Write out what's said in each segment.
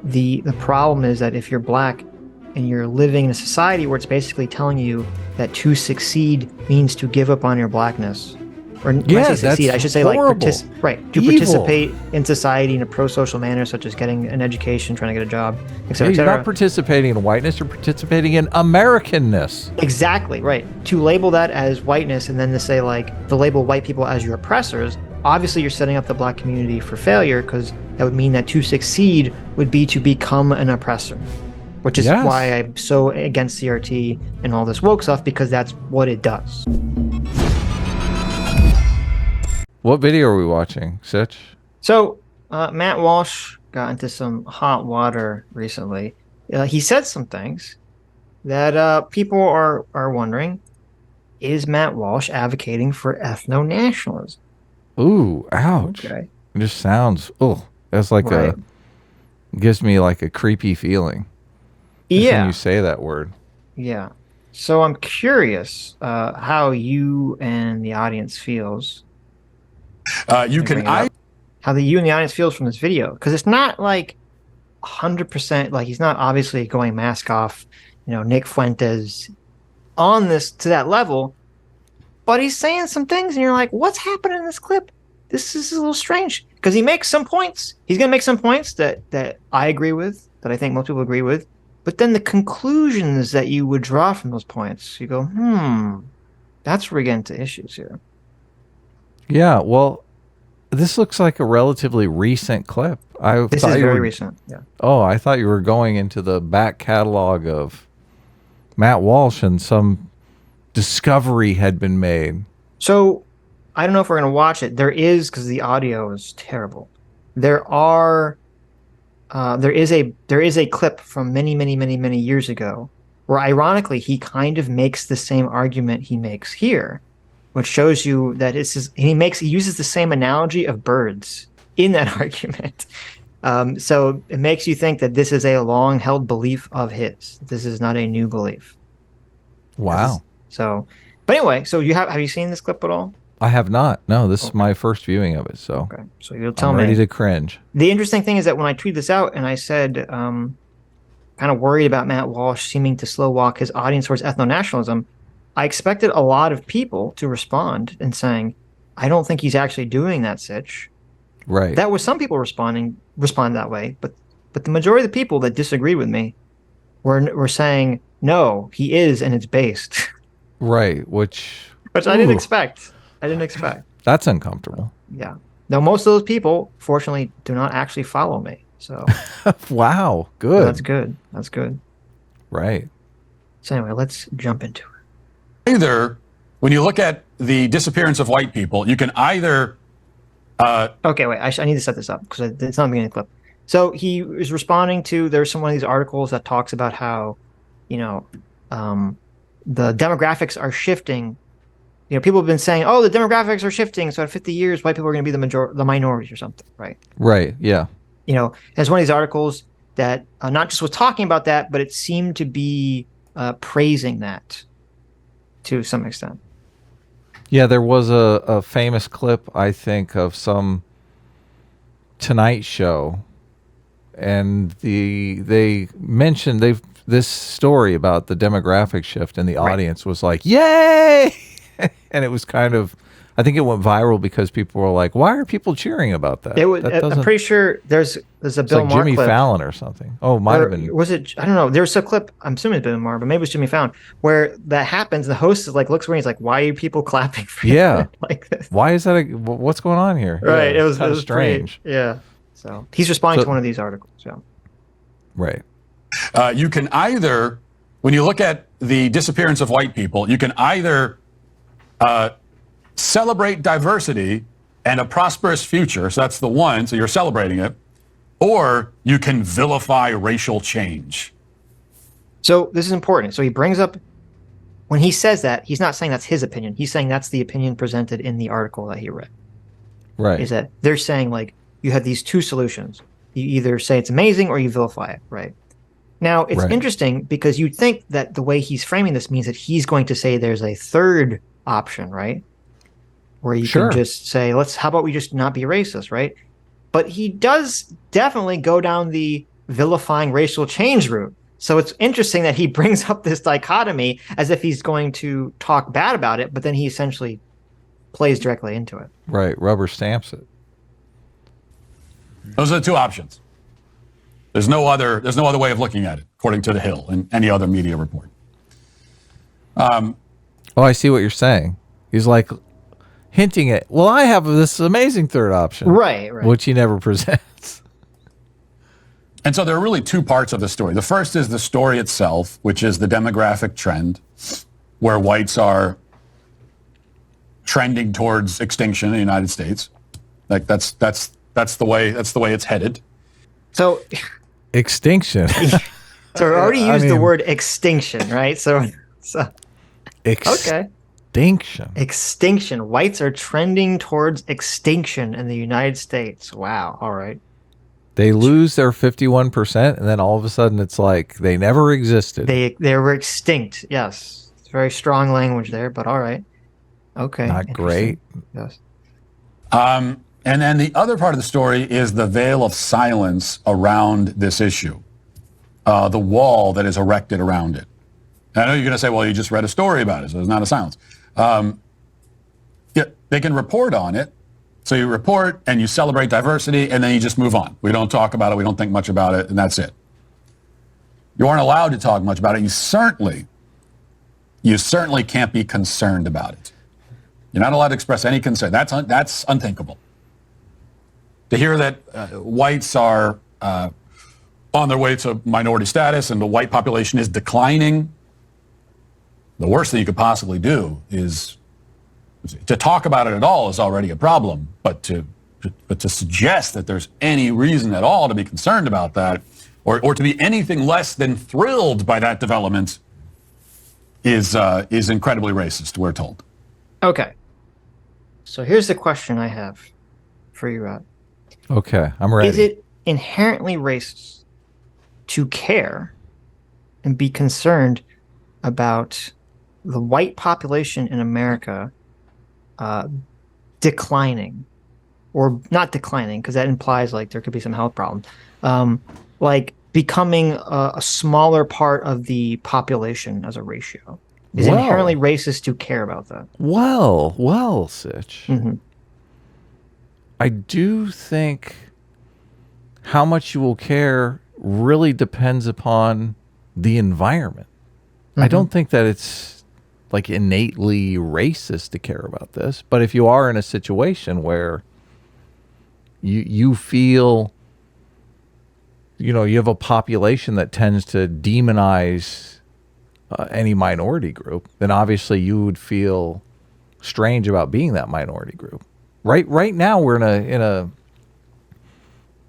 the problem is that if you're black and you're living in a society where it's basically telling you that to succeed means to give up on your blackness, or when I say succeed, I should say horrible. to participate in society in a pro-social manner, such as getting an education, trying to get a job, etc. You're not participating in whiteness, you're participating in Americanness. Exactly, right. To label that as whiteness and then to say, like, to label white people as your oppressors, obviously you're setting up the black community for failure, because that would mean that to succeed would be to become an oppressor, which is why I'm so against CRT and all this woke stuff, because that's what it does. What video are we watching, Sitch? So, Matt Walsh got into some hot water recently. He said some things that people are wondering, is Matt Walsh advocating for ethno-nationalism? Ooh, ouch. Okay. It just sounds, that's like gives me like a creepy feeling. Yeah. When you say that word. Yeah. So I'm curious how you and the audience feels. How you and the audience feels from this video, because it's not like 100%, like he's not obviously going mask off, Nick Fuentes on this to that level, but he's saying some things and you're like, what's happening in this clip? This is a little strange, because he makes some points. He's going to make some points that I agree with, that I think most people agree with, but then the conclusions that you would draw from those points, you go, that's where we get into issues here. Yeah, well, this looks like a relatively recent clip. This is very recent, yeah. Oh, I thought you were going into the back catalog of Matt Walsh and some discovery had been made. So, I don't know if we're going to watch it. There is, because the audio is terrible. There is a clip from many years ago where, ironically, he kind of makes the same argument he makes here, which shows you that he uses the same analogy of birds in that argument. So it makes you think that this is a long-held belief of his. This is not a new belief. Wow. But anyway, so have you seen this clip at all? I have not. No, this is my first viewing of it. So okay. So you'll tell me. I'm ready to cringe. The interesting thing is that when I tweeted this out and I said, kind of worried about Matt Walsh seeming to slow walk his audience towards ethno-nationalism, I expected a lot of people to respond and saying, I don't think he's actually doing that, Sitch. Right. That was some people respond that way, but the majority of the people that disagree with me were saying, no, he is, and it's based. Right, which I didn't expect. That's uncomfortable. Yeah. Now, most of those people, fortunately, do not actually follow me. So wow, good. So that's good. Right. So anyway, let's jump into it. Either, when you look at the disappearance of white people, you can either... okay, wait, I need to set this up, because it's not the beginning of the clip. So he is responding to, there's one of these articles that talks about how, the demographics are shifting. People have been saying, oh, the demographics are shifting, so in 50 years, white people are going to be the minorities or something, right? Right, yeah. There's one of these articles that not just was talking about that, but it seemed to be praising that to some extent. Yeah, there was a famous clip, I think, of some Tonight Show, and they mentioned this story about the demographic shift, and the audience was like, yay! And it was kind of, I think it went viral because people were like, why are people cheering about that? I'm pretty sure there's a Bill Maher Jimmy clip. Fallon or something. Oh, it might have been. Was it? I don't know. There's a clip, I'm assuming it's Bill Maher, but maybe it's Jimmy Fallon, where that happens. The host is like, looks around, he's like, why are people clapping for like this? Why is that? What's going on here? Right. Yeah, it was strange. Yeah. So he's responding to one of these articles. Yeah. Right. You can either, when you look at the disappearance of white people, you can either celebrate diversity and a prosperous future, so that's the one, so you're celebrating it, or you can vilify racial change. So this is important. So he brings up, when he says that, he's not saying that's his opinion. He's saying that's the opinion presented in the article that he read. Right. Is that they're saying, like, you have these two solutions. You either say it's amazing or you vilify it, right? Now, it's interesting because you'd think that the way he's framing this means that he's going to say there's a third option, right? Where you can just say, how about we just not be racist, right? But he does definitely go down the vilifying racial change route. So it's interesting that he brings up this dichotomy as if he's going to talk bad about it, but then he essentially plays directly into it. Right, rubber stamps it. Those are the two options. There's no other way of looking at it, according to The Hill and any other media report. Oh, I see what you're saying. He's like hinting at, well, I have this amazing third option. Right. Which he never presents. And so there are really two parts of the story. The first is the story itself, which is the demographic trend, where whites are trending towards extinction in the United States. Like that's the way it's headed. So extinction. So we already used the word extinction, right? So okay. Extinction. Whites are trending towards extinction in the United States. Wow. All right. They lose their 51%, and then all of a sudden it's like they never existed. They were extinct. Yes. It's very strong language there, but all right. Okay. Not great. Yes. And then the other part of the story is the veil of silence around this issue, the wall that is erected around it. And I know you're going to say, well, you just read a story about it, so there's not a silence. Yeah, they can report on it. So you report and you celebrate diversity, and then you just move on. We don't talk about it. We don't think much about it, and that's it. You aren't allowed to talk much about it. You certainly can't be concerned about it. You're not allowed to express any concern. That's unthinkable. To hear that whites are on their way to minority status and the white population is declining, the worst thing you could possibly do is to talk about it at all is already a problem. But to suggest that there's any reason at all to be concerned about that, or to be anything less than thrilled by that development, is incredibly racist, we're told. Okay. So here's the question I have for you, Rod. Okay, I'm ready. Is it inherently racist to care and be concerned about the white population in America declining, or not declining, because that implies like there could be some health problems, like becoming a smaller part of the population as a ratio? Is it inherently racist to care about that? Well, Sitch. Mm-hmm. I do think how much you will care really depends upon the environment. Mm-hmm. I don't think that it's like innately racist to care about this, but if you are in a situation where you feel, you have a population that tends to demonize any minority group, then obviously you would feel strange about being that minority group. Right now we're in a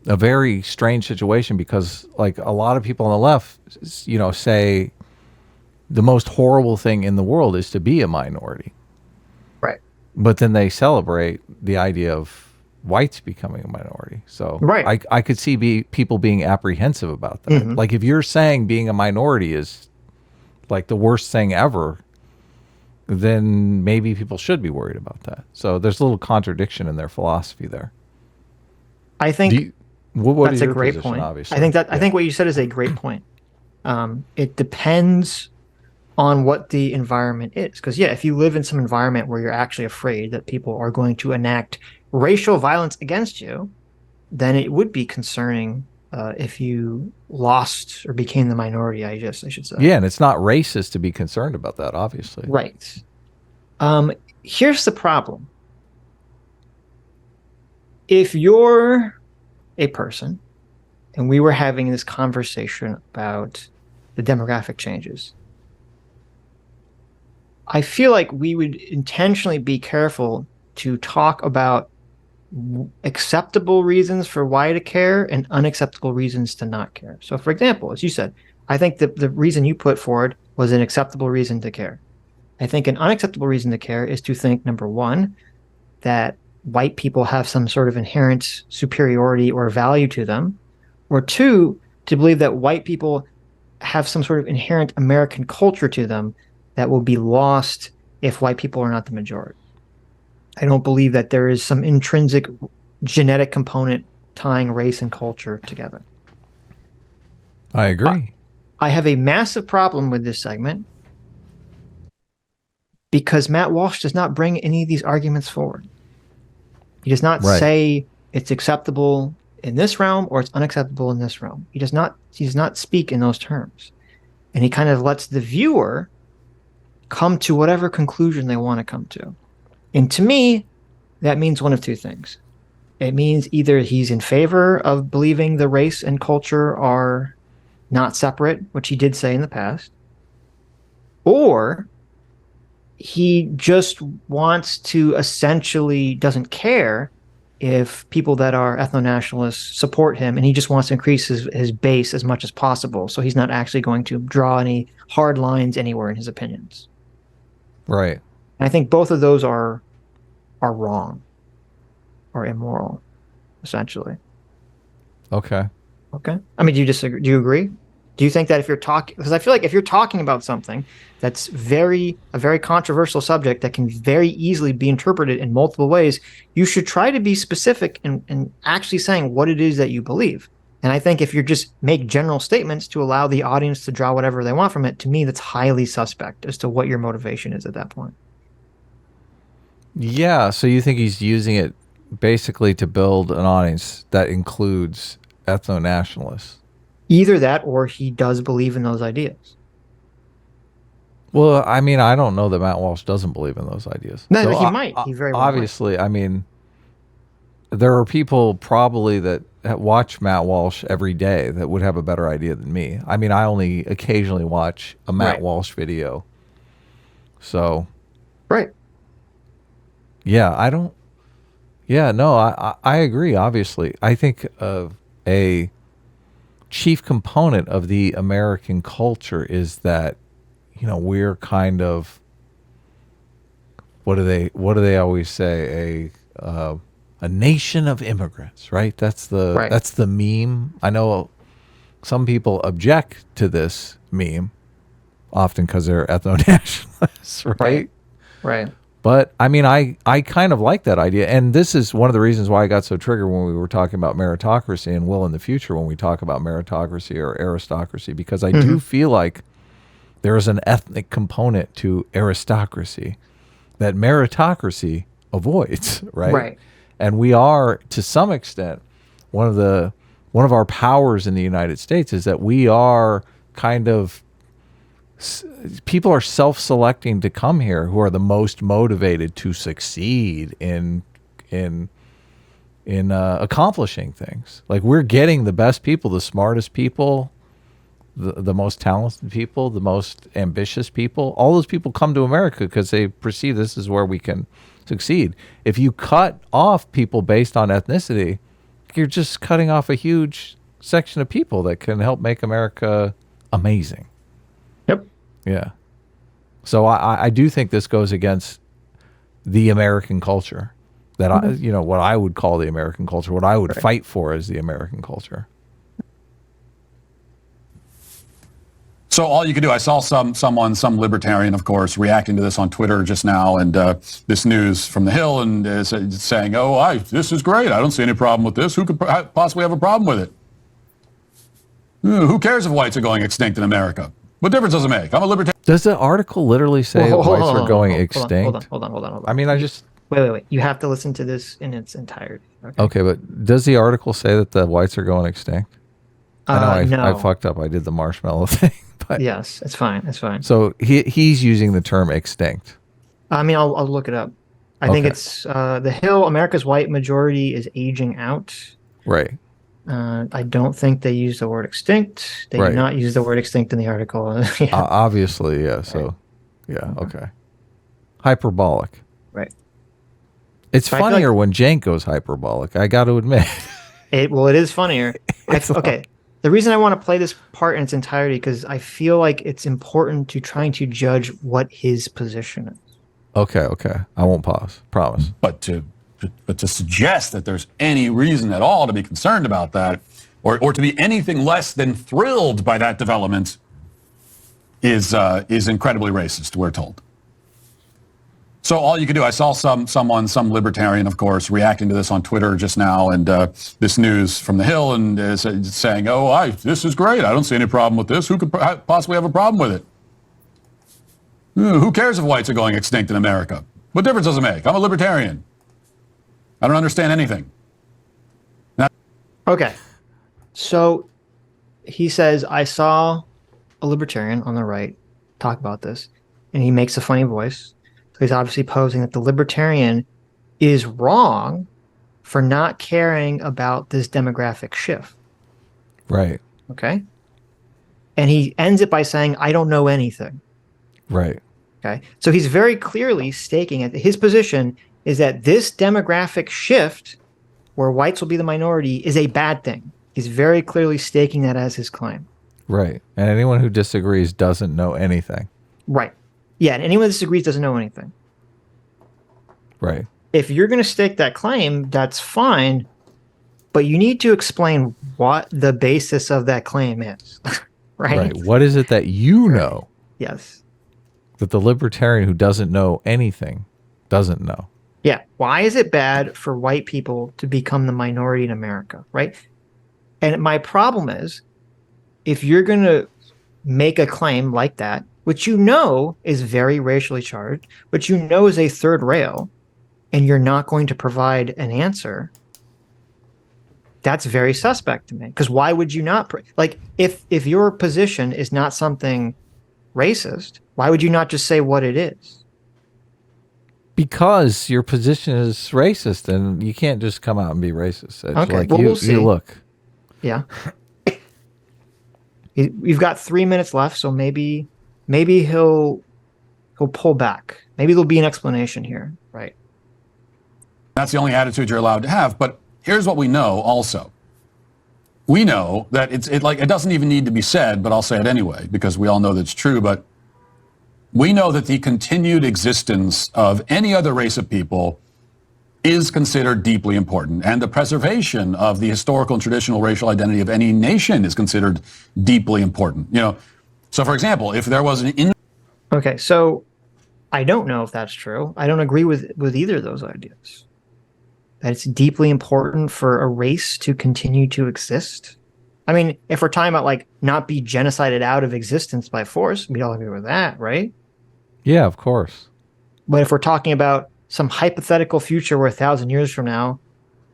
very strange situation because like a lot of people on the left, say the most horrible thing in the world is to be a minority. Right. But then they celebrate the idea of whites becoming a minority. So right. I could see people being apprehensive about that. Mm-hmm. Like if you're saying being a minority is like the worst thing ever, then maybe people should be worried about that. So there's a little contradiction in their philosophy there. I think that's a great point. Obviously, I think what you said is a great point. It depends on what the environment is, because if you live in some environment where you're actually afraid that people are going to enact racial violence against you, then it would be concerning if you lost or became the minority, I should say. Yeah, and it's not racist to be concerned about that, obviously. Right. Here's the problem. If you're a person, and we were having this conversation about the demographic changes, I feel like we would intentionally be careful to talk about acceptable reasons for why to care and unacceptable reasons to not care. So, for example, as you said, I think the reason you put forward was an acceptable reason to care. I think an unacceptable reason to care is to think, number one, that white people have some sort of inherent superiority or value to them, or two, to believe that white people have some sort of inherent American culture to them that will be lost if white people are not the majority. I don't believe that there is some intrinsic genetic component tying race and culture together. I agree. I have a massive problem with this segment because Matt Walsh does not bring any of these arguments forward. He does not say it's acceptable in this realm or it's unacceptable in this realm. He does not speak in those terms. And he kind of lets the viewer come to whatever conclusion they want to come to. And to me, that means one of two things. It means either he's in favor of believing the race and culture are not separate, which he did say in the past, or he just wants to essentially doesn't care if people that are ethno-nationalists support him, and he just wants to increase his base as much as possible. So he's not actually going to draw any hard lines anywhere in his opinions. Right. And I think both of those are wrong or immoral, essentially. Okay. Okay. I mean, do you disagree? Do you agree? Do you think that if you're talking, because I feel like if you're talking about something that's a very controversial subject that can very easily be interpreted in multiple ways, you should try to be specific in actually saying what it is that you believe. And I think if you just make general statements to allow the audience to draw whatever they want from it, to me, that's highly suspect as to what your motivation is at that point. Yeah. So you think he's using it basically to build an audience that includes ethno-nationalists? Either that or he does believe in those ideas. Well, I mean, I don't know that Matt Walsh doesn't believe in those ideas. No, so he might. He very well obviously, might. I mean, there are people probably that watch Matt Walsh every day that would have a better idea than me. I mean, I only occasionally watch a Matt Walsh video. So. Right. Yeah, I don't. Yeah, no, I agree, obviously. I think a chief component of the American culture is that, you know, we're kind of, what do they always say, a nation of immigrants, right? That's the meme. I know some people object to this meme often because they're ethno-nationalists, right? Right. But I mean, I kind of like that idea. And this is one of the reasons why I got so triggered when we were talking about meritocracy and will in the future when we talk about meritocracy or aristocracy, because I do feel like there is an ethnic component to aristocracy that meritocracy avoids, right? Right. And we are, to some extent, one of our powers in the United States is that we are kind of, people are self-selecting to come here who are the most motivated to succeed in accomplishing things. Like, we're getting the best people, the smartest people, the most talented people, the most ambitious people. All those people come to America because they perceive this is where we can succeed. If you cut off people based on ethnicity, you're just cutting off a huge section of people that can help make America amazing. Yep. Yeah. So I do think this goes against the American culture that what I would call the American culture, what I would fight for is the American culture. So all you can do, I saw some libertarian, of course, reacting to this on Twitter just now, and this news from the Hill, and saying, this is great. I don't see any problem with this. Who could possibly have a problem with it? Who cares if whites are going extinct in America? What difference does it make? I'm a libertarian. Does the article literally say whites are going extinct? Hold on. I mean, Wait. You have to listen to this in its entirety. Okay, but does the article say that the whites are going extinct? I know I fucked up. I did the marshmallow thing. But yes, it's fine. It's fine. So he's using the term extinct. I mean, I'll look it up. I think it's the Hill, America's white majority is aging out. Right. I don't think they use the word extinct. They do not use the word extinct in the article. Yeah. Obviously, yeah. So, yeah, okay. Hyperbolic. Right. It's funnier when Cenk goes hyperbolic, I got to admit. It is funnier. Okay. The reason I want to play this part in its entirety because I feel like it's important to trying to judge what his position is. Okay. I won't pause. Promise. But to suggest that there's any reason at all to be concerned about that, or to be anything less than thrilled by that development, is incredibly racist, we're told. So all you can do, I saw some libertarian, of course, reacting to this on Twitter just now, and this news from the Hill, and saying, "Oh, this is great. I don't see any problem with this. Who could possibly have a problem with it? Who cares if whites are going extinct in America? What difference does it make? I'm a libertarian. I don't understand anything." Okay, so he says, "I saw a libertarian on the right talk about this," and he makes a funny voice. So he's obviously posing that the libertarian is wrong for not caring about this demographic shift. Right. Okay. And he ends it by saying, "I don't know anything." Right. Okay. So he's very clearly stating it. His position is that this demographic shift, where whites will be the minority, is a bad thing. He's very clearly stating that as his claim. Right. And anyone who disagrees doesn't know anything. Right. Yeah, and anyone that disagrees doesn't know anything. Right. If you're going to stake that claim, that's fine, but you need to explain what the basis of that claim is. Right? Right. What is it that you know Yes. that the libertarian who doesn't know anything doesn't know? Yeah. Why is it bad for white people to become the minority in America? Right? And my problem is, if you're going to make a claim like that, which you know is very racially charged, which you know is a third rail, and you're not going to provide an answer, that's very suspect to me. Because why would you not? Like, if your position is not something racist, why would you not just say what it is? Because your position is racist, and you can't just come out and be racist. It's Okay, like well, we'll see. You look. Yeah. We've got 3 minutes left, so maybe he'll pull back. Maybe there'll be an explanation here, right? That's the only attitude you're allowed to have. But here's what we know also. We know that it doesn't even need to be said, but I'll say it anyway, because we all know that's true. But we know that the continued existence of any other race of people is considered deeply important, and the preservation of the historical and traditional racial identity of any nation is considered deeply important. So for example, if there was Okay, so I don't know if that's true. I don't agree with either of those ideas. That it's deeply important for a race to continue to exist. I mean, if we're talking about like not be genocided out of existence by force, we'd all agree with that, right? Yeah, of course. But if we're talking about some hypothetical future where 1,000 years from now,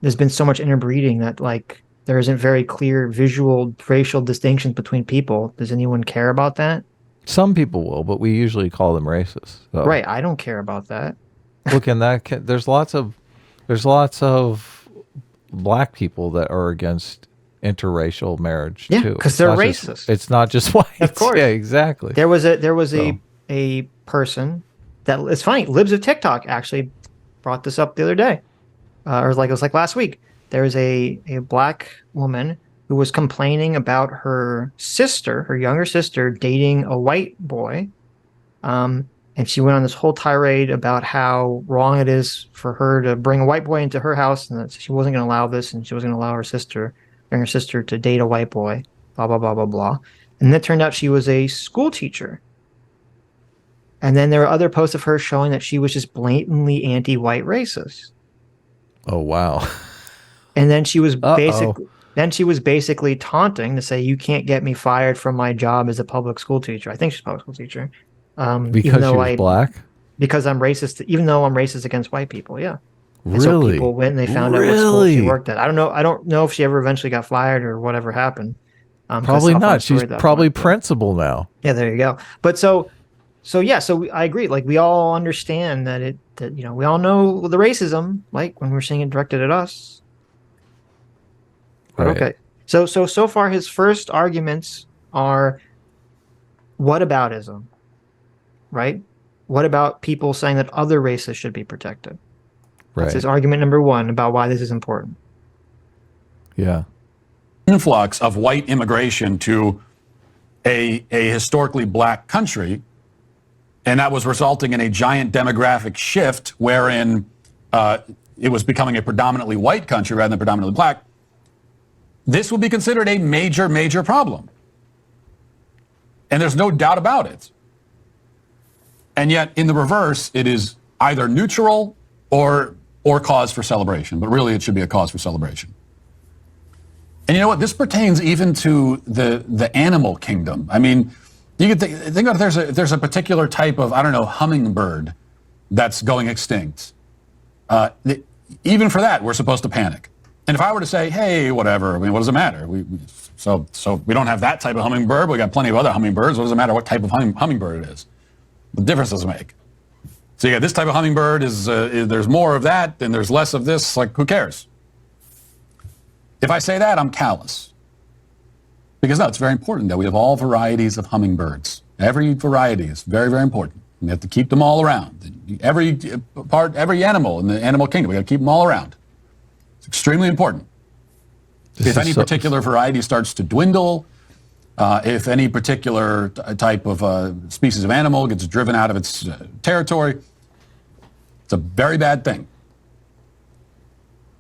there's been so much interbreeding that like there isn't very clear visual racial distinctions between people. Does anyone care about that? Some people will, but we usually call them racist. So. Right. I don't care about that. Look, in that there's lots of black people that are against interracial marriage too. Yeah, because they're racist. It's not just whites. Of course. Yeah, exactly. There was a person that, it's funny, Libs of TikTok actually brought this up the other day, or like it was like last week. There was a black woman who was complaining about her younger sister, dating a white boy, and she went on this whole tirade about how wrong it is for her to bring a white boy into her house, and that she wasn't going to allow this, and she wasn't going to allow her sister to date a white boy, blah blah blah blah blah. And it turned out she was a school teacher. And then there were other posts of her showing that she was just blatantly anti-white racist. Oh wow! And then she was basically taunting to say, "You can't get me fired from my job as a public school teacher." I think she's a public school teacher. Because she was black. Because I'm racist, even though I'm racist against white people. Yeah. And Really? so people went and they found out what school she worked at. I don't know if she ever eventually got fired or whatever happened. Probably not. She's probably principal now. Yeah, there you go. But so I agree. Like we all understand that we all know the racism, like when we're seeing it directed at us. But Right. okay. So far his first arguments are whataboutism, right? What about people saying that other races should be protected? Right. That's his argument number one about why this is important. Yeah. influx of white immigration to a historically black country, and that was resulting in a giant demographic shift wherein it was becoming a predominantly white country rather than predominantly black, this would be considered a major, major problem. And there's no doubt about it. And yet, in the reverse, it is either neutral or cause for celebration, but really it should be a cause for celebration. And you know what? This pertains even to the animal kingdom. I mean, you could think about if there's a particular type of, I don't know, hummingbird that's going extinct. Even for that, we're supposed to panic. And if I were to say, hey, whatever, I mean, what does it matter? So we don't have that type of hummingbird, but we got plenty of other hummingbirds. What does it matter what type of hummingbird it is? The difference doesn't make. So yeah, this type of hummingbird is there's more of that, and there's less of this. Like, who cares? If I say that, I'm callous. Because no, it's very important that we have all varieties of hummingbirds. Every variety is very, very important. We have to keep them all around. Every animal in the animal kingdom, we got to keep them all around. It's extremely important. If any particular variety starts to dwindle, if any particular type of species of animal gets driven out of its territory, it's a very bad thing.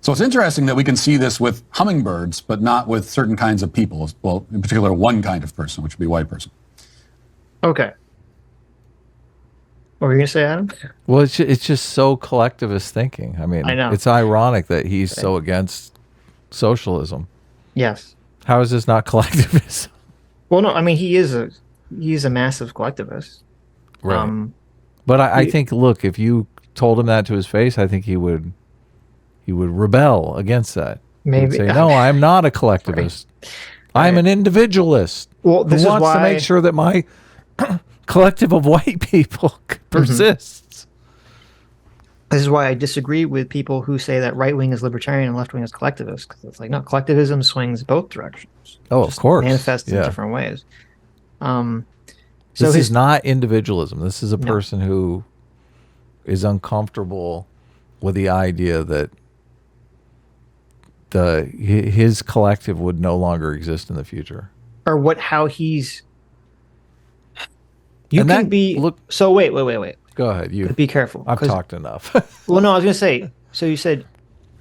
So it's interesting that we can see this with hummingbirds, but not with certain kinds of people. Well, in particular, one kind of person, which would be a white person. Okay. What were you going to say, Adam? Well, it's just so collectivist thinking. I mean, I know. It's ironic that he's so against socialism. Yes. How is this not collectivism? Well, no, I mean, he's a massive collectivist. Right. But I think, look, if you told him that to his face, I think he would rebel against that. Maybe. He'd say, no, I'm not a collectivist. Right. I'm an individualist who wants to make sure that my collective of white people persists. This is why I disagree with people who say that right wing is libertarian and left wing is collectivist. Because it's like, no, collectivism swings both directions. Oh, of course. Manifests in different ways. This is not individualism. This is a person who is uncomfortable with the idea that his collective would no longer exist in the future. Or how he's... You can be... Look, so wait. Go ahead. You be careful. I've talked enough. Well, no, I was going to say, so you said,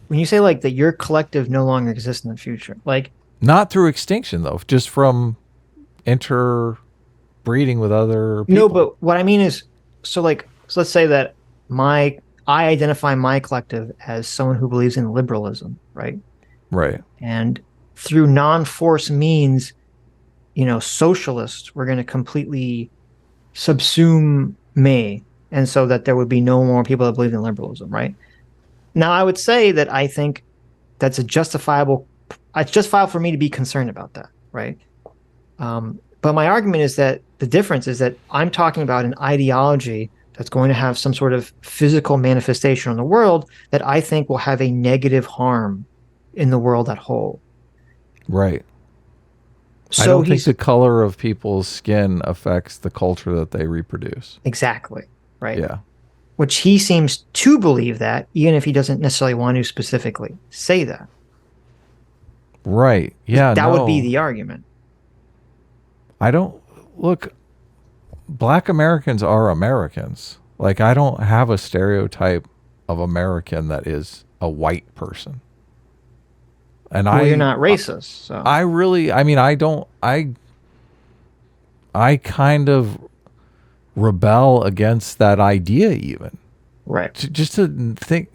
when you say like that your collective no longer exists in the future, like... Not through extinction, though, just from interbreeding with other people. No, but what I mean is, so let's say that I identify my collective as someone who believes in liberalism, right? Right. And through non-force means, socialists were going to completely subsume me, and so that there would be no more people that believe in liberalism, right? Now, I would say that I think that's it's justifiable for me to be concerned about that, right? But my argument is that the difference is that I'm talking about an ideology that's going to have some sort of physical manifestation on the world that I think will have a negative harm in the world at whole. Right. So I don't think the color of people's skin affects the culture that they reproduce. Exactly. Right. Yeah. Which he seems to believe that, even if he doesn't necessarily want to specifically say that. Right. Yeah. That would be the argument. Look, Black Americans are Americans. Like, I don't have a stereotype of American that is a white person. And you're not racist. So I kind of rebel against that idea even. Right. Just to think,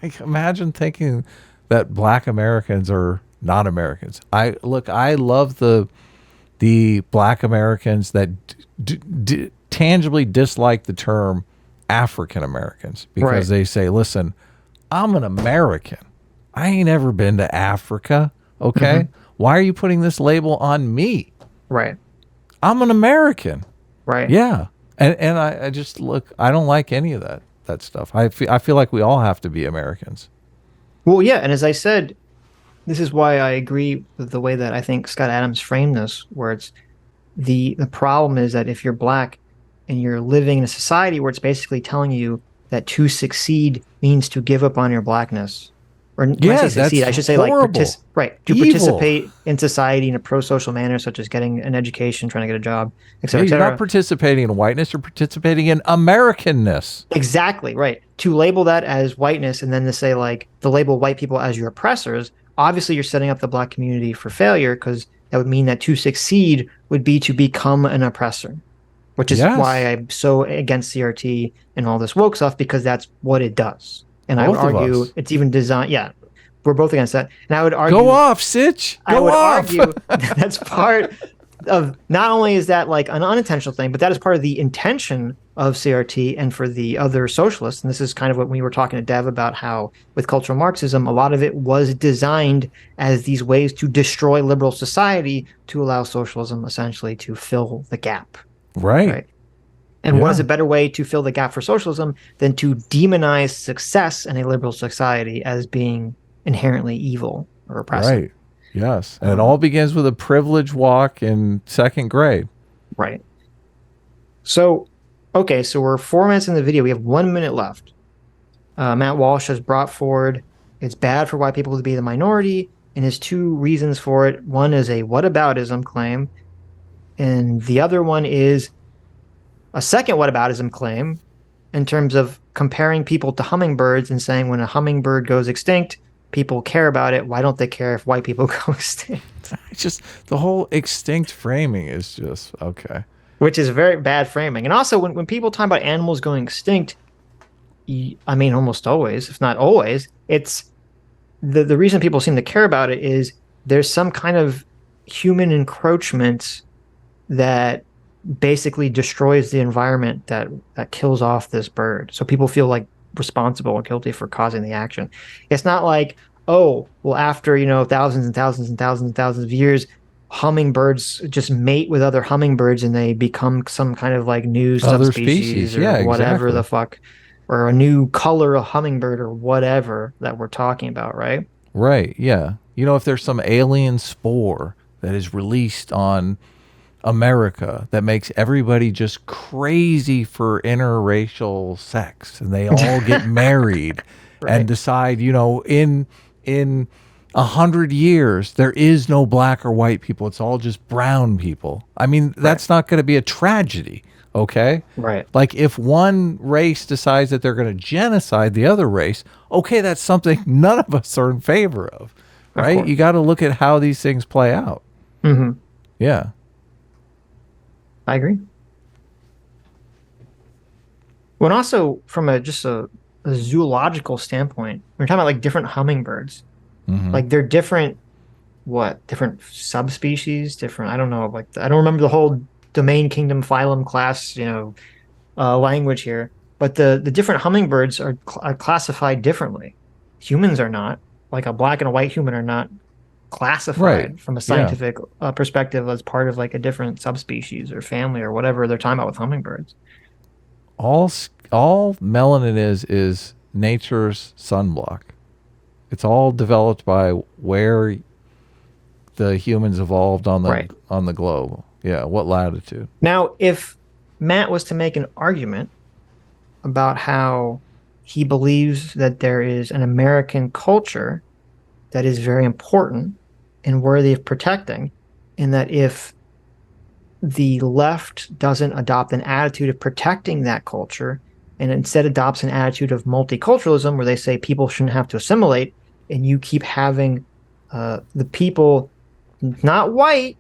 like, imagine thinking that Black Americans are not Americans. I love the Black Americans that tangibly dislike the term African Americans because they say, listen, I'm an American. I ain't ever been to Africa. Okay. Mm-hmm. Why are you putting this label on me? Right. I'm an American. Right. Yeah. And I just I don't like any of that stuff. I feel like we all have to be Americans. Well, yeah. And as I said, this is why I agree with the way that I think Scott Adams framed this, where it's the problem is that if you're Black and you're living in a society where it's basically telling you that to succeed means to give up on your Blackness. Or when I say succeed, I should say horrible. Participate in society in a pro-social manner, such as getting an education, trying to get a job, etc. You're not participating in whiteness, you're participating in Americanness. Exactly, right. To label that as whiteness and then to say, to label white people as your oppressors, obviously you're setting up the Black community for failure, because that would mean that to succeed would be to become an oppressor. which is why I'm so against CRT and all this woke stuff, because that's what it does. And I would argue it's even designed. Yeah, we're both against that. And I would argue. Go off, Sitch. Go off. Argue that's part of, not only is that like an unintentional thing, but that is part of the intention of CRT and for the other socialists. And this is kind of what we were talking to Dev about, how with cultural Marxism, a lot of it was designed as these ways to destroy liberal society to allow socialism essentially to fill the gap. Right. And what is a better way to fill the gap for socialism than to demonize success in a liberal society as being inherently evil or oppressive? Right. Yes. And it all begins with a privilege walk in second grade. Right. So, okay, so we're 4 minutes in the video. We have 1 minute left. Matt Walsh has brought forward it's bad for white people to be the minority, and his two reasons for it. One is a whataboutism claim, and the other one is a second whataboutism claim in terms of comparing people to hummingbirds and saying when a hummingbird goes extinct, people care about it. Why don't they care if white people go extinct? Just the whole extinct framing is just okay. Which is very bad framing. And also when people talk about animals going extinct, I mean, almost always, if not always, it's the reason people seem to care about it is there's some kind of human encroachment that basically destroys the environment that kills off this bird. So people feel like responsible or guilty for causing the action. It's not like, oh, well, after, thousands and thousands and thousands and thousands of years, hummingbirds just mate with other hummingbirds and they become some kind of like new subspecies or whatever the fuck, or a new color of hummingbird or whatever that we're talking about, right? Right, yeah. If there's some alien spore that is released on America that makes everybody just crazy for interracial sex, and they all get married and decide, in 100 years there is no black or white people, it's all just brown people. I mean, that's not going to be a tragedy, okay? Right. Like if one race decides that they're going to genocide the other race, okay, that's something none of us are in favor of, right? You got to look at how these things play out. Mm-hmm. Yeah. I agree. When also from a zoological standpoint, we're talking about like different hummingbirds. Mm-hmm. Like they're different subspecies, different. I don't know. Like I don't remember the whole domain, kingdom, phylum, class, language here. But the different hummingbirds are classified differently. Humans are not. Like a black and a white human are not classified from a scientific perspective as part of like a different subspecies or family or whatever they're talking about with hummingbirds. All melanin is nature's sunblock. It's all developed by where the humans evolved on the globe. Yeah, what latitude? Now, if Matt was to make an argument about how he believes that there is an American culture that is very important and worthy of protecting, and that if the left doesn't adopt an attitude of protecting that culture and instead adopts an attitude of multiculturalism where they say people shouldn't have to assimilate, and you keep having the people, not white,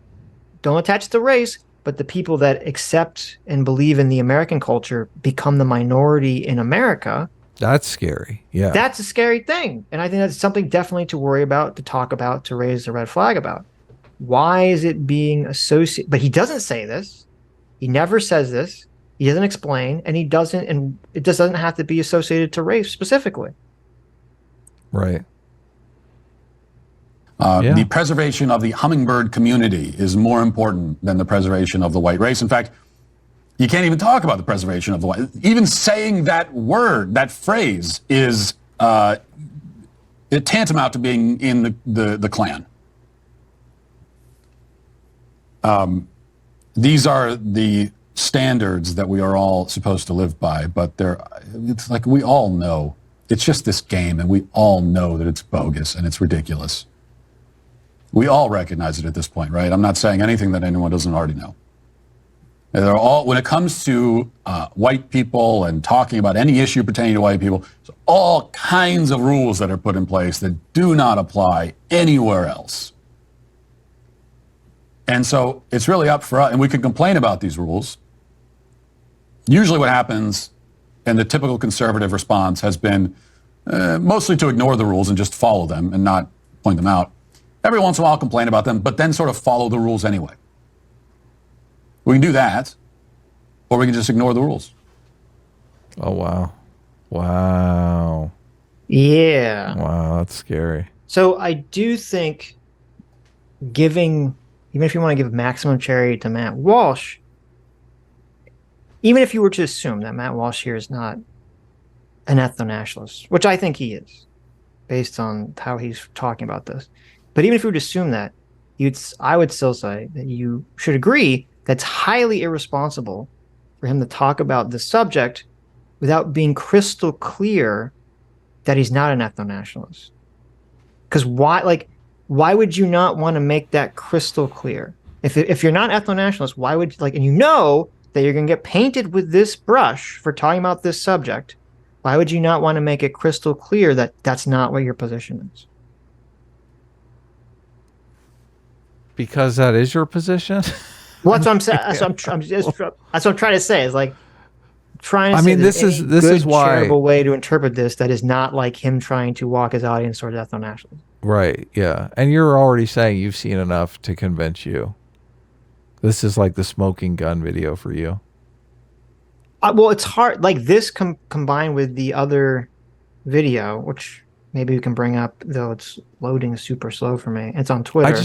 don't attach to race, but the people that accept and believe in the American culture become the minority in America. That's scary. Yeah. That's a scary thing. And I think that's something definitely to worry about, to talk about, to raise the red flag about. Why is it being associated? But he doesn't say this. He never says this. He doesn't explain, and it just doesn't have to be associated to race specifically. Right. The preservation of the hummingbird community is more important than the preservation of the white race. In fact, you can't even talk about the preservation of the white. Even saying that word, that phrase, is it tantamount to being in the Klan. These are the standards that we are all supposed to live by, but it's like we all know. It's just this game, and we all know that it's bogus and it's ridiculous. We all recognize it at this point, right? I'm not saying anything that anyone doesn't already know. When it comes to white people and talking about any issue pertaining to white people, there's all kinds of rules that are put in place that do not apply anywhere else. And so it's really up for us, and we can complain about these rules, Usually what happens, and the typical conservative response has been mostly to ignore the rules and just follow them and not point them out. Every once in a while complain about them, but then sort of follow the rules anyway. We can do that, or we can just ignore the rules. Oh, wow. Wow. Yeah. Wow, that's scary. So I do think even if you want to give maximum charity to Matt Walsh, even if you were to assume that Matt Walsh here is not an ethno-nationalist, which I think he is, based on how he's talking about this. But even if you would assume that, I would still say that you should agree that's highly irresponsible for him to talk about the subject without being crystal clear that he's not an ethno-nationalist. Because why would you not want to make that crystal clear? If you're not an ethno-nationalist, why would and you know that you're going to get painted with this brush for talking about this subject, why would you not want to make it crystal clear that that's not what your position is? Because that is your position. Well, that's what I'm saying. That's what I'm trying to say. Is like trying to. I mean, this is why charitable way to interpret this that is not like him trying to walk his audience towards ethno-nationalism. Right. Yeah, and you're already saying you've seen enough to convince you. This is like the smoking gun video for you. Well, it's hard. Like this combined with the other video, which maybe we can bring up, though it's loading super slow for me. It's on Twitter.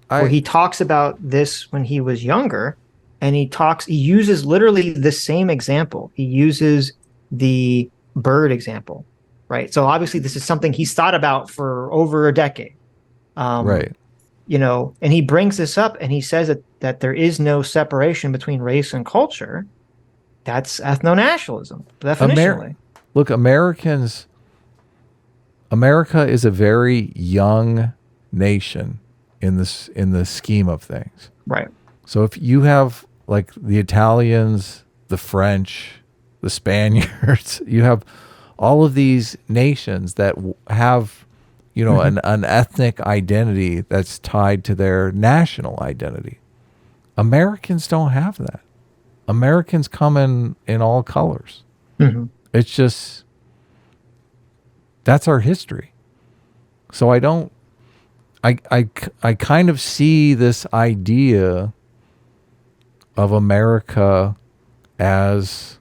Where he talks about this when he was younger, and he uses literally the same example. He uses the bird example, right? So obviously this is something he's thought about for over a decade. Right. And he brings this up and he says that there is no separation between race and culture. That's ethno-nationalism, definitionally. Look, America is a very young nation in the scheme of things. Right. So if you have like the Italians, the French, the Spaniards, you have all of these nations that have, an ethnic identity that's tied to their national identity. Americans don't have that. Americans come in all colors. Mm-hmm. It's just, that's our history. So I kind of see this idea of America as,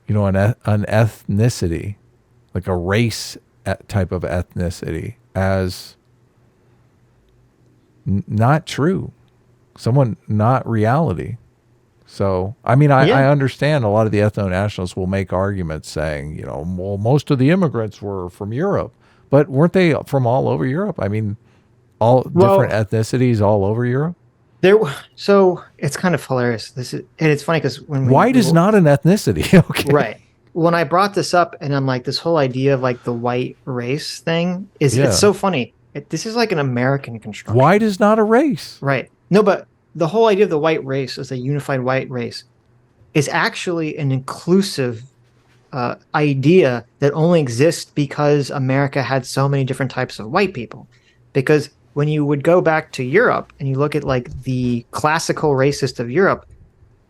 an ethnicity, like a race type of ethnicity, as not true, not reality. So, I mean, I understand a lot of the ethno-nationalists will make arguments saying, well, most of the immigrants were from Europe, but weren't they from all over Europe? I mean, different ethnicities all over Europe. So it's kind of hilarious. And it's funny because white is not an ethnicity. Okay. Right. When I brought this up and I'm like, this whole idea of like the white race thing it's so funny. This is like an American construction. White is not a race. Right. No, but the whole idea of the white race as a unified white race is actually an inclusive idea that only exists because America had so many different types of white people. Because when you would go back to Europe and you look at like the classical racist of Europe,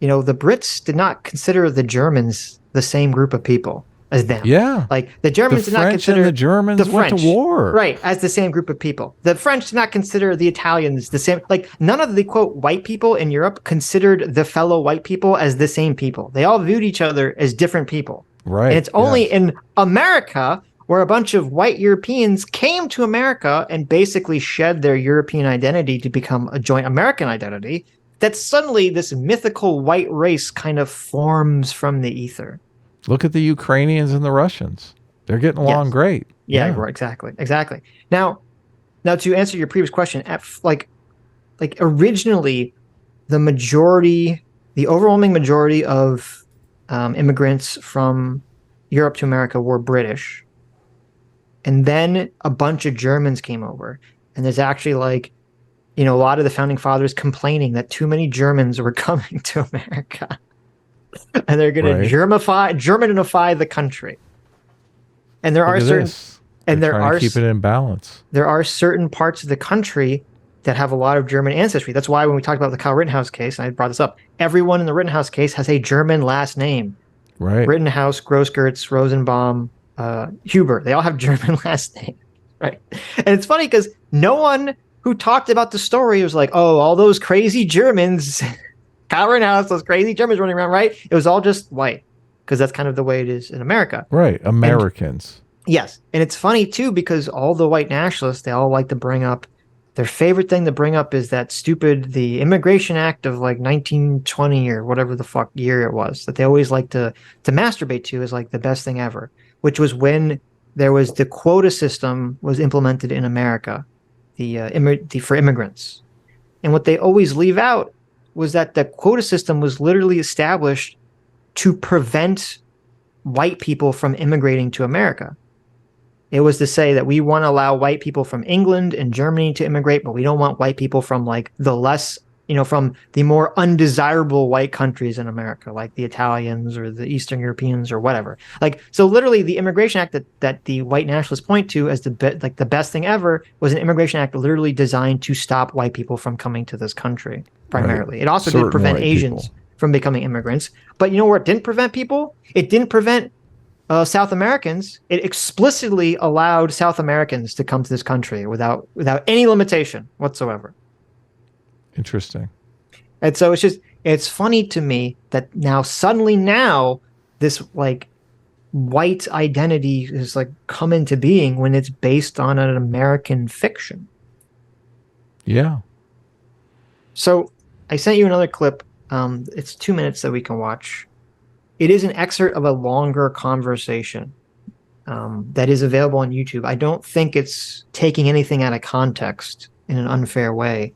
the Brits did not consider the Germans the same group of people as them. Yeah. Like the Germans did not consider the Germans went to war. Right, as the same group of people. The French did not consider the Italians the same. Like none of the quote white people in Europe considered the fellow white people as the same people. They all viewed each other as different people. Right. And it's only in America where a bunch of white Europeans came to America and basically shed their European identity to become a joint American identity, that suddenly this mythical white race kind of forms from the ether. Look at the Ukrainians and the Russians. They're getting along great. Yeah, right, exactly. Now to answer your previous question, like originally, the overwhelming majority of immigrants from Europe to America were British. And then a bunch of Germans came over. And there's actually a lot of the founding fathers complaining that too many Germans were coming to America. And they're going to Germanify the country. And there are certain, keep it in balance. There are certain parts of the country that have a lot of German ancestry. That's why when we talked about the Kyle Rittenhouse case, and I brought this up, everyone in the Rittenhouse case has a German last name. Right. Rittenhouse, Grossgertz, Rosenbaum, Huber. They all have German last names, right? And it's funny because no one who talked about the story was like, oh, all those crazy Germans, Kyle Rittenhouse, those crazy Germans running around, right? It was all just white because that's kind of the way it is in America. Right. Americans. Yes. And it's funny, too, because all the white nationalists, they all like to bring up their favorite thing to bring up is that the Immigration Act of like 1920 or whatever the fuck year it was that they always like to masturbate to as like the best thing ever, which was when there was the quota system was implemented in America, for immigrants. And what they always leave out was that the quota system was literally established to prevent white people from immigrating to America. It was to say that we want to allow white people from England and Germany to immigrate, but we don't want white people from like from the more undesirable white countries in America, like the Italians or the Eastern Europeans or whatever. Like, so literally the Immigration Act that the white nationalists point to as the best thing ever was an Immigration Act literally designed to stop white people from coming to this country primarily. Right. It also did prevent Asians from becoming immigrants. But you know where it didn't prevent people? It didn't prevent South Americans. It explicitly allowed South Americans to come to this country without any limitation whatsoever. Interesting. And so it's funny to me that suddenly this like white identity is like come into being when it's based on an American fiction. Yeah. So I sent you another clip. It's 2 minutes that we can watch. It is an excerpt of a longer conversation that is available on YouTube. I don't think it's taking anything out of context in an unfair way.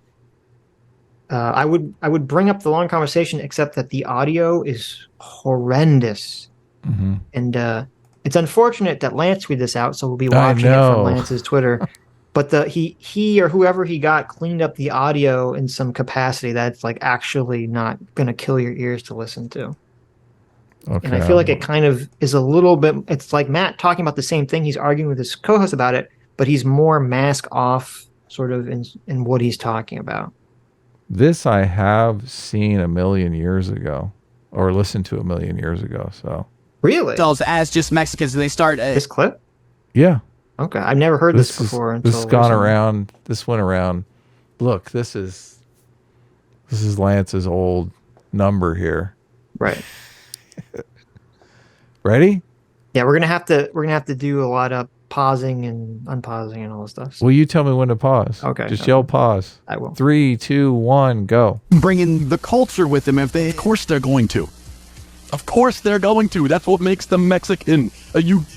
I would bring up the long conversation, except that the audio is horrendous. Mm-hmm. And it's unfortunate that Lance tweeted this out, so we'll be watching it from Lance's Twitter. But he or whoever he got cleaned up the audio in some capacity that's like actually not going to kill your ears to listen to. Okay. And I feel like it kind of is a little bit, it's like Matt talking about the same thing. He's arguing with his co-host about it, but he's more mask off sort of in what he's talking about. This I have seen a million years ago or listened to a million years ago. So really? As just Mexicans, they start this clip? Yeah. Okay. I've never heard this before. This has gone around. This went around. Look, this is Lance's old number here. Right. Ready? Yeah, we're gonna have to do a lot of pausing and unpausing and all this stuff. Well, you tell me when to pause. Okay. Just yell pause. I will. 3, 2, 1, go. Bringing the culture with them. Of course they're going to. Of course they're going to. That's what makes them Mexican.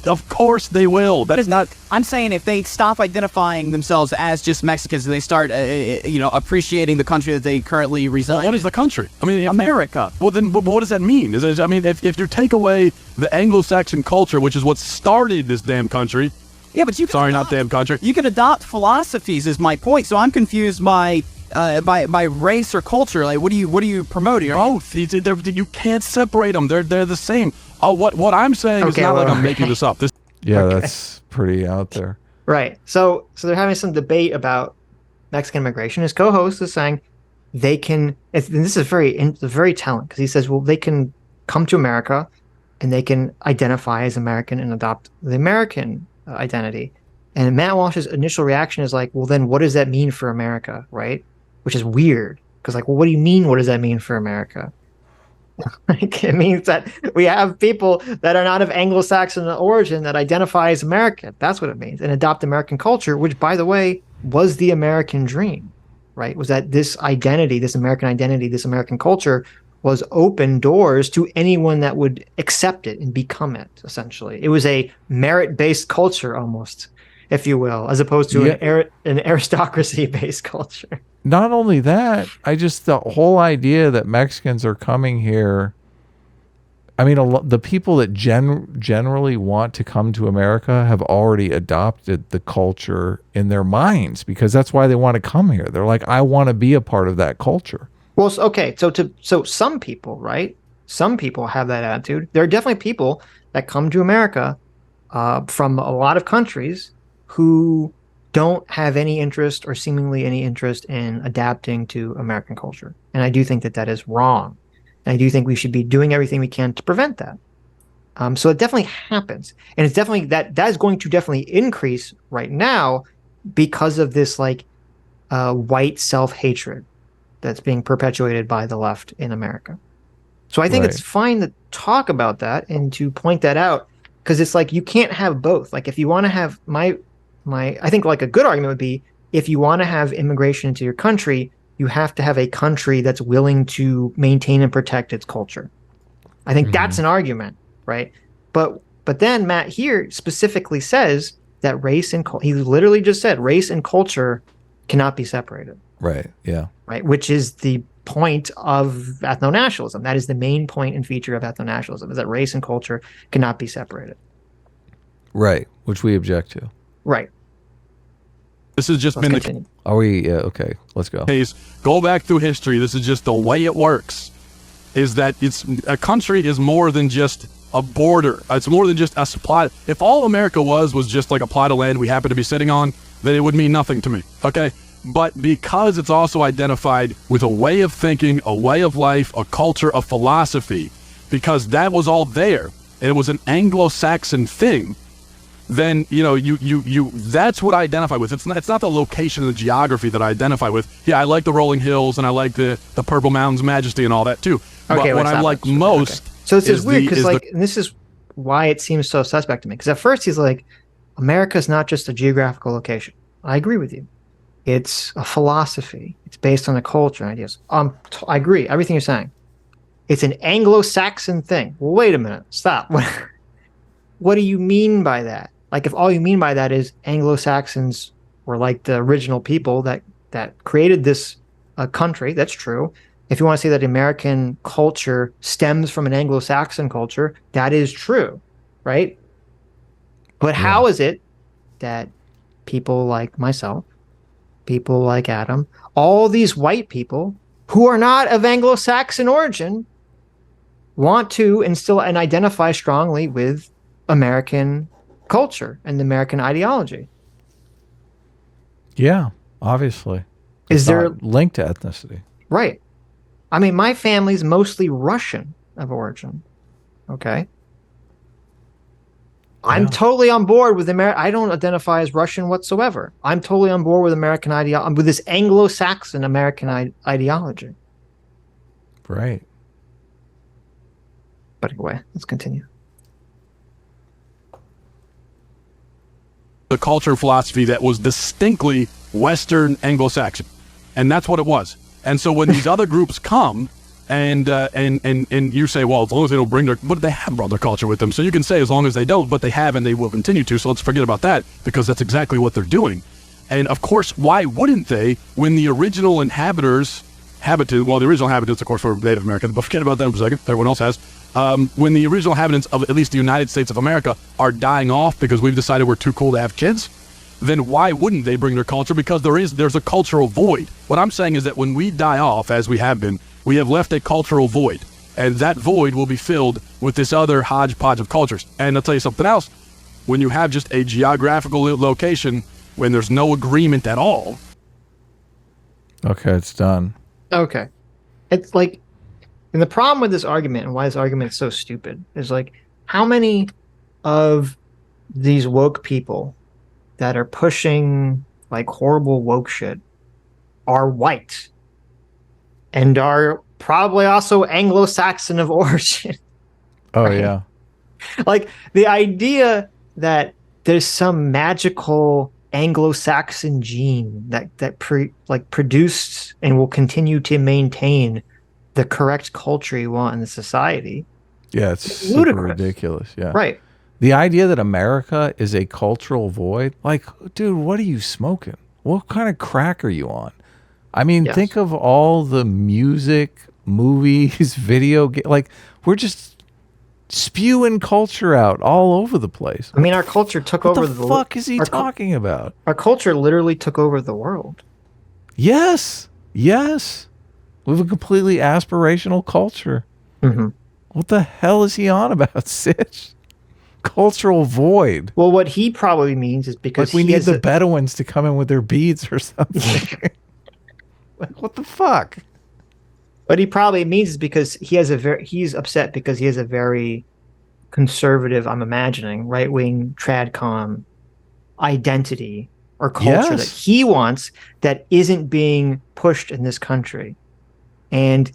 Of course they will. That is not. I'm saying if they stop identifying themselves as just Mexicans and they start, appreciating the country that they currently reside. What is the country? I mean, America. Well, then, what does that mean? If you take away the Anglo-Saxon culture, which is what started this damn country. Yeah, but not damn country. You can adopt philosophies, is my point. So I'm confused by race or culture. Like, what are you promoting? Both. You can't separate them. They're the same. What I'm saying is not like I'm making this up. That's pretty out there. Right. So they're having some debate about Mexican immigration. His co-host is saying they can. And this is very telling because he says, well, they can come to America and they can identify as American and adopt the American identity. And Matt Walsh's initial reaction is like, well, then what does that mean for America, right? Which is weird because, like, well, what do you mean? What does that mean for America? Like, it means that we have people that are not of Anglo-Saxon origin that identify as American. That's what it means, and adopt American culture, which, by the way, was the American dream, right? Was that this identity, this American culture, was open doors to anyone that would accept it and become it. Essentially, it was a merit-based culture, almost, if you will, as opposed to an aristocracy-based culture. Not only that, the whole idea that Mexicans are coming here. I mean, the people that generally want to come to America have already adopted the culture in their minds because that's why they want to come here. They're like, I want to be a part of that culture. Well, okay. So some people, right? Some people have that attitude. There are definitely people that come to America from a lot of countries who don't have any interest or seemingly any interest in adapting to American culture. And I do think that that is wrong. And I do think we should be doing everything we can to prevent that. So it definitely happens. And it's definitely that is going to definitely increase right now because of this like white self-hatred that's being perpetuated by the left in America. So I think it's fine to talk about that and to point that out, because it's like you can't have both. Like if you want to have my I think like a good argument would be, if you want to have immigration into your country, you have to have a country that's willing to maintain and protect its culture. I think that's an argument, right? But then Matt here specifically says that race and he literally just said race and culture cannot be separated. Right. Yeah. Right. Which is the point of ethno-nationalism. That is the main point and feature of ethno-nationalism, is that race and culture cannot be separated. Right. Which we object to. Right. This has just been continue. Are we? Yeah. Okay. Let's go. case. Go back through history. This is just the way it works. Is that it's a country is more than just a border. It's more than just a plot. If all America was just like a plot of land we happen to be sitting on, then it would mean nothing to me. Okay. But because it's also identified with a way of thinking, a way of life, a culture, a philosophy, because that was all there, and it was an Anglo-Saxon thing, then you that's what I identify with. It's not the location and the geography that I identify with. Yeah, I like the rolling hills and I like the Purple Mountains majesty and all that too. Okay, but what I like most, so this is weird, because and this is why it seems so suspect to me. Because at first he's like, America's not just a geographical location. I agree with you. It's a philosophy. It's based on a culture and ideas. I agree. Everything you're saying. It's an Anglo-Saxon thing. Well, wait a minute. Stop. What do you mean by that? Like, if all you mean by that is Anglo-Saxons were like the original people that created this country, that's true. If you want to say that American culture stems from an Anglo-Saxon culture, that is true, right? But how is it that people like myself, people like Adam, all these white people who are not of Anglo-Saxon origin want to instill and identify strongly with American culture and American ideology? Yeah, obviously. Is there linked to ethnicity? Right. I mean, my family's mostly Russian of origin. Okay. I'm totally on board with I don't identify as Russian whatsoever. I'm totally on board with American ideology, with this Anglo-Saxon American ideology. Right. But anyway, let's continue. The culture philosophy that was distinctly Western Anglo-Saxon, and that's what it was. And so when these other groups come and you say, well, as long as they don't bring but they have brought their culture with them. So you can say as long as they don't, but they have and they will continue to. So let's forget about that, because that's exactly what they're doing. And of course, why wouldn't they, when the original inhabitants, the original inhabitants, of course, were Native Americans, but forget about that for a second. Everyone else has. When the original inhabitants of at least the United States of America are dying off because we've decided we're too cool to have kids, then why wouldn't they bring their culture? Because there's a cultural void. What I'm saying is that when we die off, as we have been, we have left a cultural void, and that void will be filled with this other hodgepodge of cultures. And I'll tell you something else. When you have just a geographical location, when there's no agreement at all. Okay, it's done. Okay. It's like, and the problem with this argument and why this argument is so stupid is like, how many of these woke people that are pushing like horrible woke shit are white and are probably also Anglo-Saxon of origin? Oh, right? yeah. Like the idea that there's some magical Anglo-Saxon gene that produced and will continue to maintain the correct culture you want in the society. Yeah, it's super ridiculous. Yeah. Right. The idea that America is a cultural void, like, dude, what are you smoking? What kind of crack are you on? I mean, think of all the music, movies, video games. Like, we're just spewing culture out all over the place. I mean, our culture took over the world. What the fuck is he talking about? Our culture literally took over the world. Yes. Yes. We have a completely aspirational culture. Mm-hmm. What the hell is he on about, Sitch? cultural void. Well, what he probably means is because Like we need the Bedouins to come in with their beads or something. Like, what the fuck? What he probably means is because he's upset because he has a very conservative, I'm imagining, right-wing tradcom identity or culture that Yes. he wants that isn't being pushed in this country. And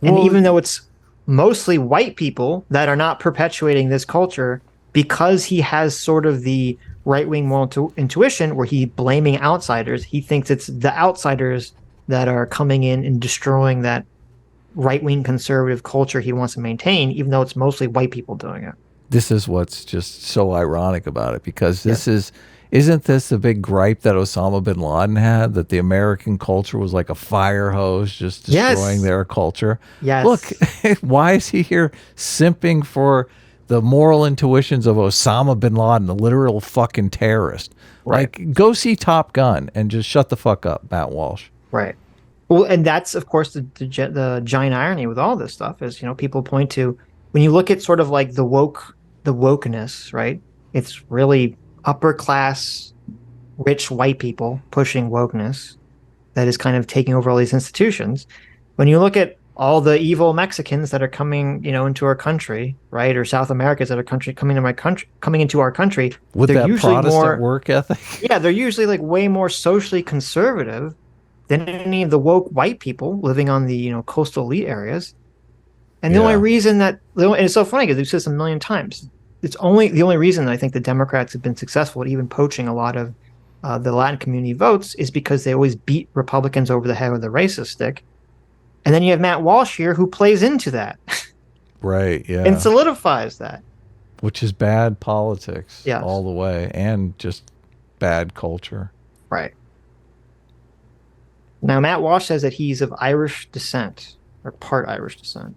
even though it's mostly white people that are not perpetuating this culture, because he has sort of the right-wing moral intuition where he's blaming outsiders, he thinks it's the outsiders that are coming in and destroying that right-wing conservative culture he wants to maintain, even though it's mostly white people doing it. This is what's just so ironic about it, because isn't this the big gripe that Osama bin Laden had, that the American culture was like a fire hose just destroying their culture? Yes. Look, why is he here simping for the moral intuitions of Osama bin Laden, the literal fucking terrorist? Right. Like, go see Top Gun and just shut the fuck up, Matt Walsh. Right. Well, and that's, of course, the giant irony with all this stuff is, people point to, when you look at sort of like the wokeness, right? It's really upper class, rich white people pushing wokeness that is kind of taking over all these institutions. When you look at all the evil Mexicans that are coming, into our country, right, or South Americans that are coming into our country, with they're that usually Protestant work ethic. Yeah, they're usually like way more socially conservative than any of the woke white people living on the coastal elite areas. And the only reason and it's so funny because we've said this a million times. The only reason I think the Democrats have been successful at even poaching a lot of the Latin community votes is because they always beat Republicans over the head with a racist stick. And then you have Matt Walsh here who plays into that. Right, yeah. And solidifies that. Which is bad politics Yes. all the way, and just bad culture. Right. Now, Matt Walsh says that he's of Irish descent, or part Irish descent.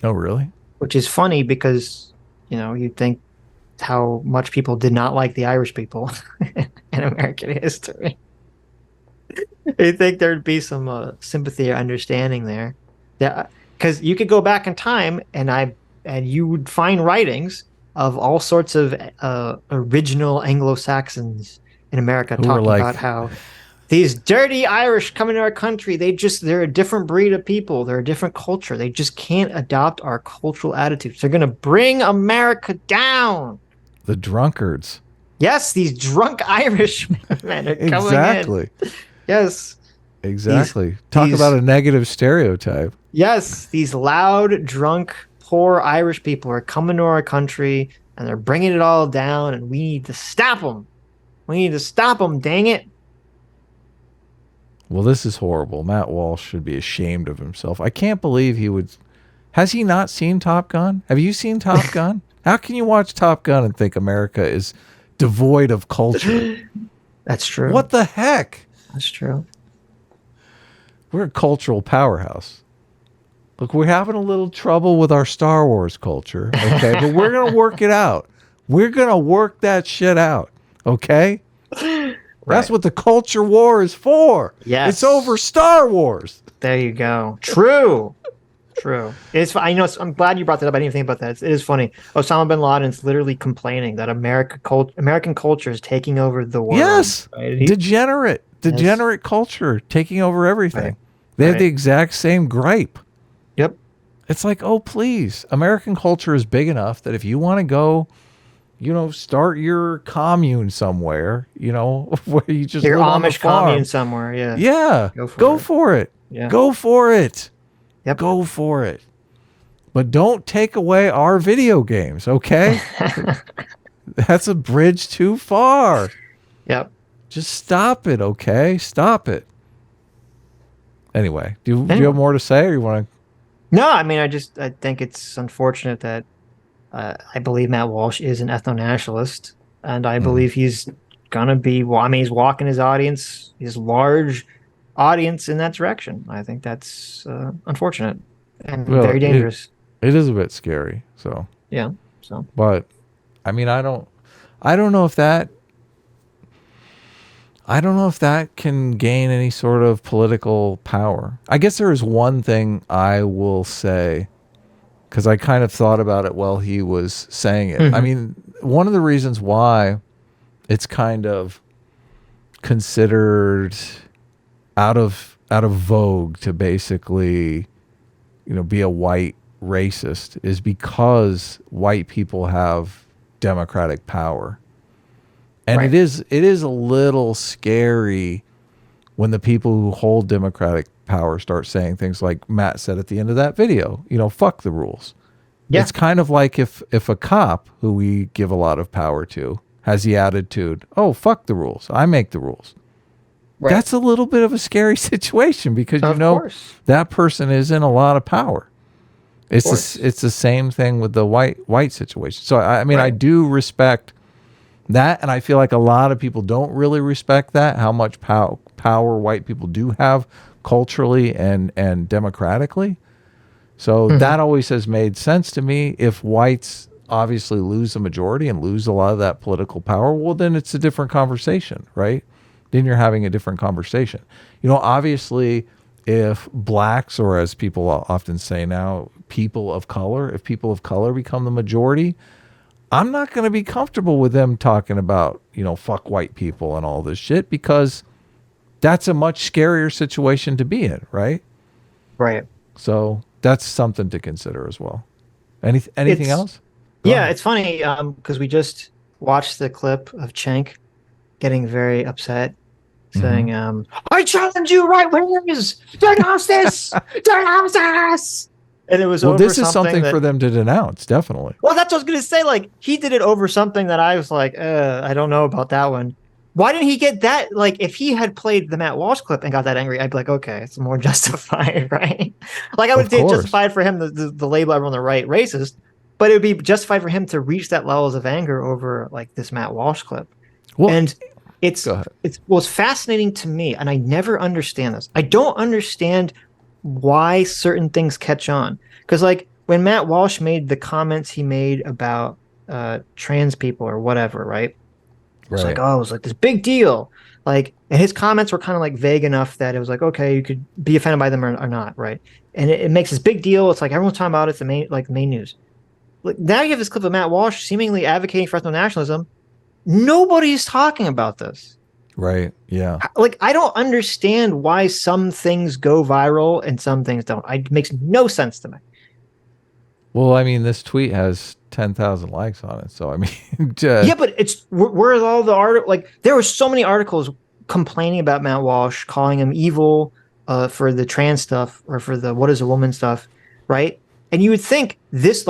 Oh, really? Which is funny because, you'd think how much people did not like the Irish people in American history. You'd think there'd be some sympathy or understanding there. Because you could go back in time and you would find writings of all sorts of original Anglo-Saxons in America talking about how these dirty Irish come into our country. They're a different breed of people. They're a different culture. They just can't adopt our cultural attitudes. They're going to bring America down. The drunkards. Yes, these drunk Irish men are coming in. Exactly. Yes. Exactly. Talk about a negative stereotype. Yes, these loud, drunk, poor Irish people are coming to our country and they're bringing it all down, and we need to stop them. We need to stop them, dang it. Well, this is horrible. Matt Walsh should be ashamed of himself. I can't believe he would. Has he not seen Top Gun? Have you seen Top Gun? How can you watch Top Gun and think America is devoid of culture? That's true. What the heck? That's true. We're a cultural powerhouse. Look, we're having a little trouble with our Star Wars culture, okay? But we're going to work it out. We're going to work that shit out, okay? That's what the culture war is for. Yes. It's over Star Wars. There you go. True. True. I know. I'm glad you brought that up. I didn't even think about that. It is funny. Osama bin Laden's literally complaining that American culture is taking over the world. Yes. Right? Degenerate culture taking over everything. Right. They have the exact same gripe. Yep. It's like, oh, please. American culture is big enough that if you want to go, start your commune somewhere, where you just your live on the Amish farm. commune somewhere. Yeah. Yeah. Go for it. Yeah. Go for it. Yep. Go for it. But don't take away our video games, okay? That's a bridge too far. Yep. Just stop it, okay? Stop it. Anyway, do you have more to say, or you want to? No, I mean, I think it's unfortunate that I believe Matt Walsh is an ethno-nationalist, and I believe he's gonna be. Well, I mean, he's walking his large audience in that direction. I think that's unfortunate and very dangerous. It is a bit scary. So yeah. So, but I mean, I don't know if that. I don't know if that can gain any sort of political power. I guess there is one thing I will say, because I kind of thought about it while he was saying it. Mm-hmm. I mean, one of the reasons why it's kind of considered out of vogue to basically, be a white racist is because white people have democratic power. And Right. it is a little scary when the people who hold democratic power start saying things like Matt said at the end of that video, fuck the rules. Yeah. It's kind of like if a cop who we give a lot of power to has the attitude, oh, fuck the rules, I make the rules. Right. That's a little bit of a scary situation because Of course. that person is in a lot of power. It's the same thing with the white situation. So I mean, I do respect that, and I feel like a lot of people don't really respect that, how much power white people do have culturally and democratically. So that always has made sense to me. If whites obviously lose the majority and lose a lot of that political power, well, then it's a different conversation, right? Then you're having a different conversation. Obviously, if blacks, or as people often say now, if people of color become the majority, I'm not going to be comfortable with them talking about, fuck white people and all this shit, because that's a much scarier situation to be in, right? Right. So that's something to consider as well. Anything else? Go Yeah, ahead. it's funny because we just watched the clip of Cenk getting very upset, saying, I challenge you, right wingers! Denounce this! Denounce us! And it was Well, over this is something that, for them to denounce, definitely. Well, that's what I was going to say. Like, he did it over something that I was like, I don't know about that one. Why didn't he get that? Like, if he had played the Matt Walsh clip and got that angry, I'd be like, okay, it's more justified, right? Like, I would say it's justified for him the label everyone on the right racist, but it would be justified for him to reach that levels of anger over like this Matt Walsh clip. Well, And it's go ahead. what's fascinating to me, and I never understand this. I don't understand why certain things catch on. Because like when Matt Walsh made the comments he made about trans people or whatever, right? It's like, oh, it was like this big deal. Like, and his comments were kind of like vague enough that it was like, okay, you could be offended by them or not, right? And it makes this big deal. It's like everyone's talking about it. It's the main news. Like, now you have this clip of Matt Walsh seemingly advocating for ethno-nationalism. Nobody's talking about this. Right. Yeah. Like, I don't understand why some things go viral and some things don't. It makes no sense to me. Well, I mean, this tweet has 10,000 likes on it. So, I mean, yeah, but where's all the articles? Like, there were so many articles complaining about Matt Walsh, calling him evil for the trans stuff or for the what is a woman stuff, right? And you would think this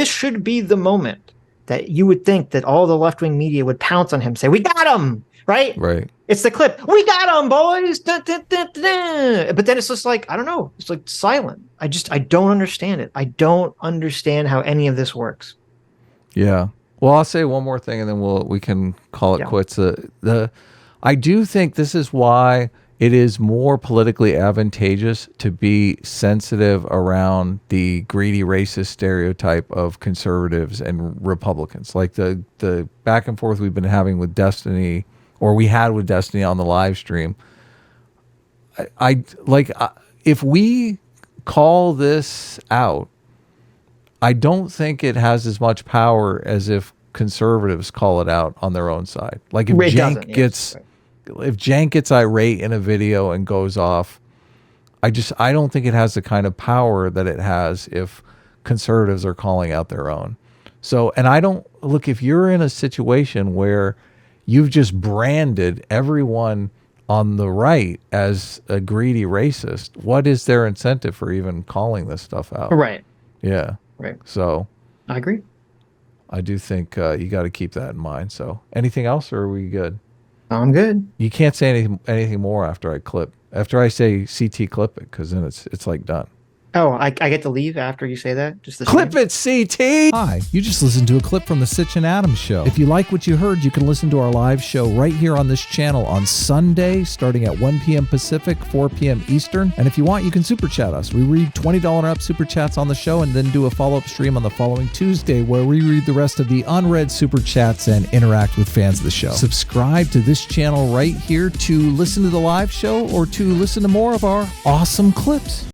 should be the moment that you would think that all the left-wing media would pounce on him, say, we got him, right? Right. It's the clip. We got him, boys. Dun, dun, dun, dun, dun. But then it's just like, I don't know. It's like silent. I don't understand it. I don't understand how any of this works. Yeah. Well, I'll say one more thing and then we can call it quits. I do think this is why it is more politically advantageous to be sensitive around the greedy racist stereotype of conservatives and Republicans. Like the back and forth we've been having with Destiny, or we had with Destiny on the live stream. If we call this out, I don't think it has as much power as if conservatives call it out on their own side. Like if Cenk gets irate in a video and goes off, I don't think it has the kind of power that it has if conservatives are calling out their own. So, and if you're in a situation where you've just branded everyone on the right as a greedy racist, what is their incentive for even calling this stuff out? Right. Yeah. Right. So I agree. I do think you got to keep that in mind. So anything else, or are we good? I'm good. You can't say anything more after I say CT clip it, because then it's like done. Oh, I get to leave after you say that? Just the Clip it, CT! Hi, you just listened to a clip from the Sitch and Adams show. If you like what you heard, you can listen to our live show right here on this channel on Sunday, starting at 1 p.m. Pacific, 4 p.m. Eastern. And if you want, you can super chat us. We read $20 and up super chats on the show and then do a follow-up stream on the following Tuesday where we read the rest of the unread super chats and interact with fans of the show. Subscribe to this channel right here to listen to the live show or to listen to more of our awesome clips.